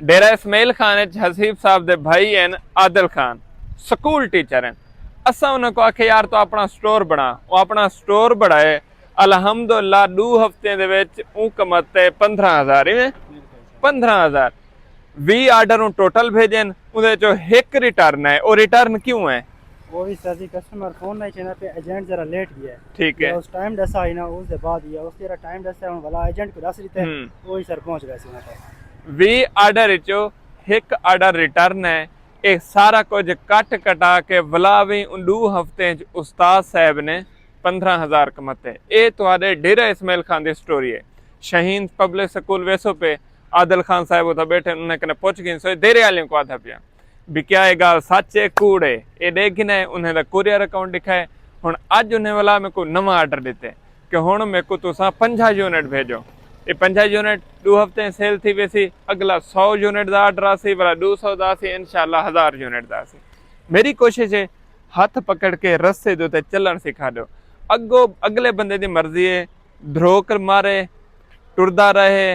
डेरा इसमाइल खान हसीब साहब दे भाई हैं आदिल खान, स्कूल टीचर हैं। असा उन्हें को आखे यार तो अपना स्टोर बना, वो अपना स्टोर बढ़ाए। अलहमदुलिल्लाह 2 हफ्ते दे विच ऊ कमाते 15,000 इवें 15,000 20 आर्डर टोटल भेजन, उहदे चो एक रिटर्न है। और रिटर्न क्यों है? वो भी सर जी कस्टमर फोन नहीं चला पे एजेंट जरा लेट गया है। ठीक है, उस टाइम दसा ही ना उसके बाद ही उस तेरा टाइम दसा है वाला एजेंट को दस रही थे वो ही सर पहुंच गए सी वहां तक। 20 आर्डर चो एक आर्डर रिटर्न है। ये सारा कुछ कट कटा के वलावी 2 हफ्ते उस्ताद साहब ने 15,000 कमाते। ये तुम्हारे डेरा इसमाइल खान की स्टोरी है। शहीन पब्लिक स्कूल वैसो पे आदिल खान साहब उधर बैठे, उन्हें कने पूछ गई सो डेरे वाले को आधा पिया भी क्या ये गाल सच है कूड़ है। ये देखना है उन्हें दा कुरियर अकाउंट दिखाए। हुण अज उन्हें वाला मेरे को नवा आर्डर दिते कि हुण मेरे को तुसा 50 यूनिट भेजो। ये 50 यूनिट 2 हफ्ते सेल थी वैसी, अगला 100 यूनिट का आर्डर आसी, वाला 200 का आसी, इंशाल्लाह 1000 यूनिट का आसी। मेरी कोशिश है हाथ पकड़ के रस्से दे उत्ते चलन सिखा दो। अगो अगले बंदे की मर्जी है, धरोकर मारे, टुरदा रहे,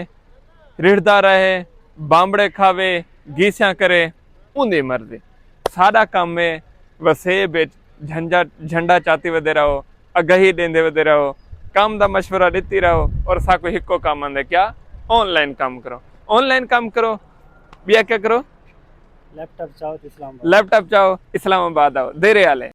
रिड़दा रहे, बांबड़े खावे, गीसियां करे, उनकी मर्जी। साडा काम है वसेब झंझा झंडा चाती वदे रहो, अगही देंदे वदे रहो, काम दा मशवरा देती रहो। और साको हिक्को काम आंदे क्या? ऑनलाइन काम करो। ऑनलाइन काम करो, बिया क्या करो? लैपटॉप चाहो तो इस्लामाबाद, लैपटॉप चाहो इस्लामाबाद आओ, देरे आले।